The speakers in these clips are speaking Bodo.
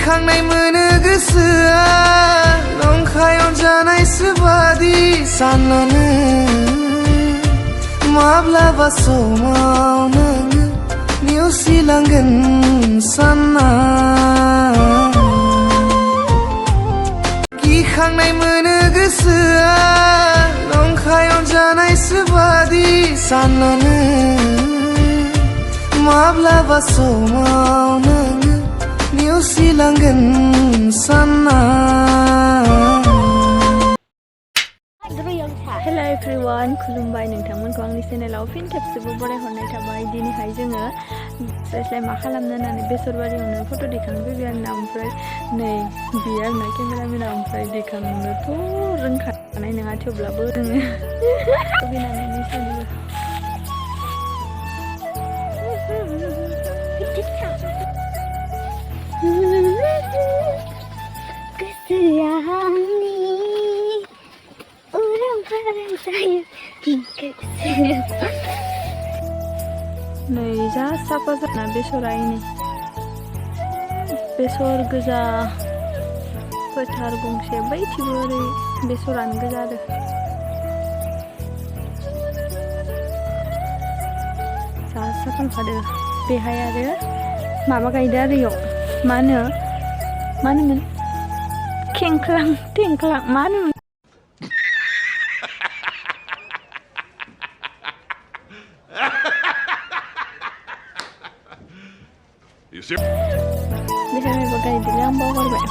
गिखांनाय मोनो गोसोआ नंखायाव जानायसो बादि साननानै माब्लाबा समाव नोङो नेवसिलांगोन सानना गिखांनाय मोनो गोसोआ नंखायाव जानायसो बादि साननानै माब्लाबा समाव नोङो नेवसिलांगोन सानना Hello everyone, खुलुमबाय नोंथांमोनखौ आंनि चेनेलाव फिन खेबसेबो बरायहरनाय थाबाय। दिनैहाय जोङो स्लाय मा खालामनो होननानै बेसरबारियावनो फट' दैखांफैबाय आरोना। ओमफ्राय नै बियो आरोना केमेरामेना। ओमफ्राय दैखांनोथ' रोंखानाय नङा, थेवब्लाबो रोङो बिनानायनि सोलोङो। नै जा साफा जाना बेसरा इनै बेसर गोजा फोथार गंसे बैथिबो ओरै बेसरानो गोजा आरो जा साफा नुखादो। बेहाय आरो माबा गायदो आरो इयाव मा होनोमोन खेंख्लां टेंख्लां मा होनोमोन बेहाय माबा गायदोलै आं बावगारबाय।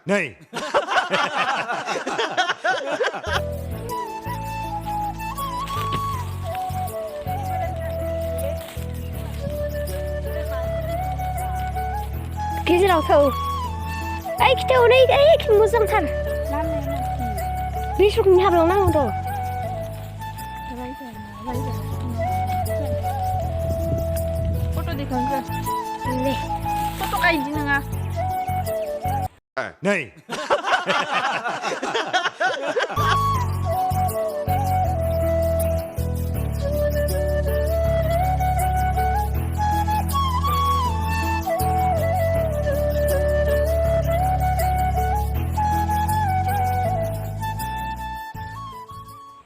Này गेजेराव थौ ओइ खिथायाव नै ओइ मोजांथार बे सकनि हाबायाव नांगौ फट' दैखांग्रो दे फट' गायदि नङा Này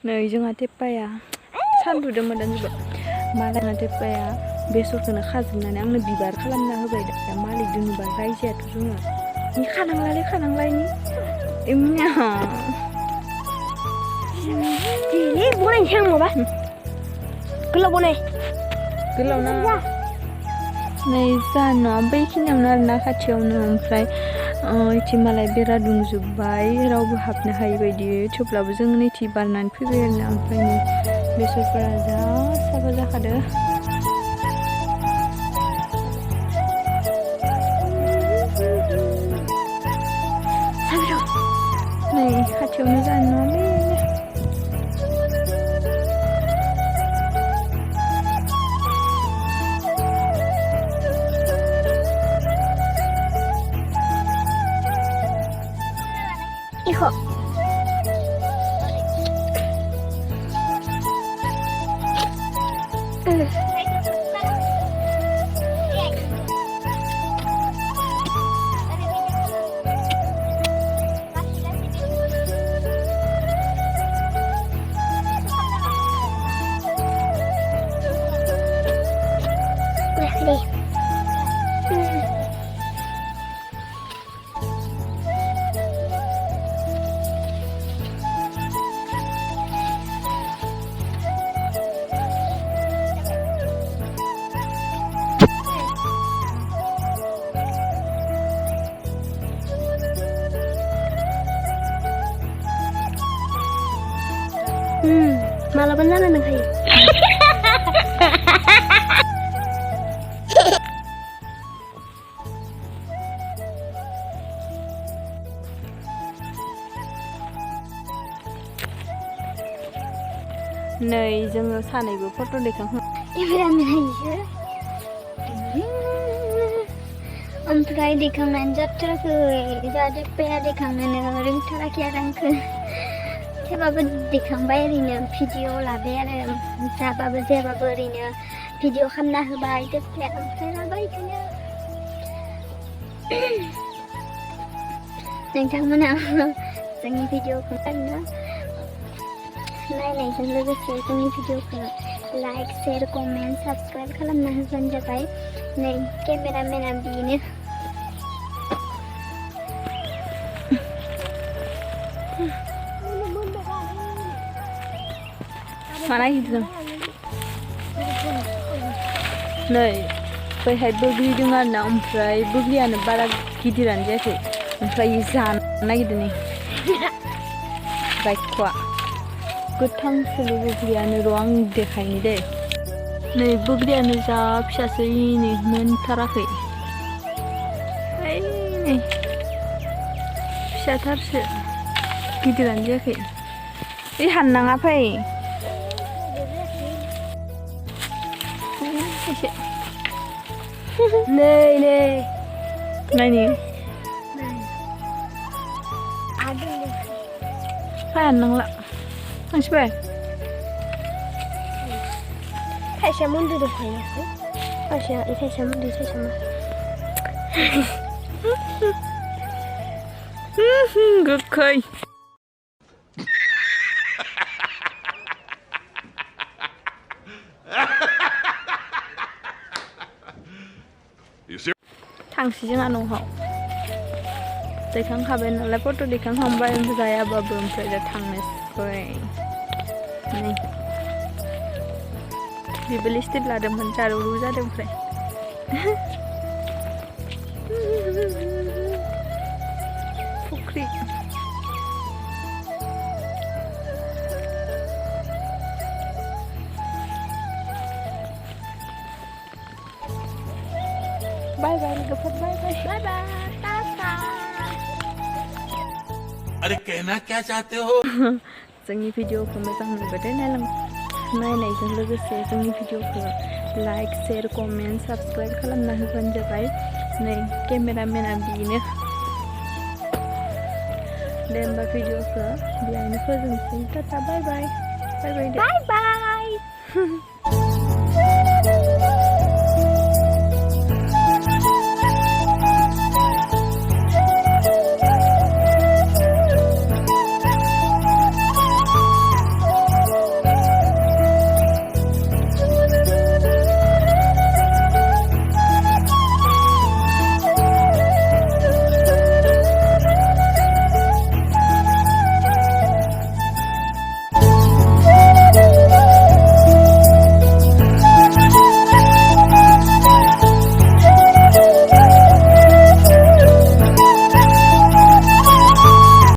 नै जोंहा tepaya सानदुदोंमोन दानजोबो मालायना tepaya बेसरखौनो खाजोबनानै आंनो बिबार खालामना होबाय। दा मालिकजों नुबाय रायजोआथ' जोङो नि खानांलायनि एमनिया दे बनायनोसै आं माबा गोलाव बनाय गोलाव ना नै जाना बैखिनियावनो आरोना खाथियावनो। ओमफ्राय इथि मालाय बेरा दुमजोब्बाय रावबो हाबनो हायि बायदि, थेवब्लाबो जों नैथि बारनानै फैबाय आरोना। ओमफ्राय नै बेसरफोरा जा साफा जाखादो। नै खाथियावनो जानो नङालै इखौ मालाबा जाना नंखायो नै जोङो सानैबो फट' दैखांखां एबारानो हायो ओमफ्राय दैखांनानै जाथाराखै जा tepaya दैखांनोनो रोंथाराखै आरो आंखो थेवबाबो दैखांबाय ओरैनो भिडिअ लाबाय आरो जाबाबो जायाबाबो ओरैनो भिडिअ खालामना होबाय tepaya ओमफ्राय लाबाय बिदिनो नोंथांमोना जोंनि भिडिअखौ नायनायजों लोगोसे जोंनि भिडिअखौ लाइक शेयार कमेन्ट साबस्क्राइब खालामना होबानो जाबाय नै केमेरामेना बेनो मा नागिरदों नै बैहाय बोग्रिदों आरोना ओमफ्राय बोग्रियानो बारा गिदिरानो जायाखै ओमफ्राय जानो नागिरदों नै बाइकखौआ गोथांसोल' बोग्रियानो र' आं देखायनि दे नै बोग्रियानो जा फिसासै नै मोनथाराखै ओइ नै फिसाथारसो गिदिरानो जायाखै ओइ हाननाङा फै एसे नै नै नायनि फै हाननांला थांसिबाय थाइसेया मोनदो दंखायो थाइसेया मोनदो थाइसेया मा गोखै थांसै जोंहा न'आव दैखांखाबाय नालाय फट' दैखांखांबाय ओमफ्राय जायाबाबो ओमफ्राय दा थांनोसै नै बेबो लिपस्टिक लादोंमोन जारौ जादों ओमफ्राय फुख्रि बाय बाय लोगोफोर बाय बाय बाय बाय टाटा अरे कहना क्या चाहते हो जोंनि भिडिअखौ मोजां मोनबाथाय नायनायजों लोगोसे जोंनि भिडिअखौ लाइक शेयार कमेन्ट साबस्क्राइब खालामना होबानो जाबाय नै केमेरामेना बेनो दे होमबा भिडिअखौ बेयावनो फोजोबनोसै टाटा बाय बाय बाय बाय दे बाय बाय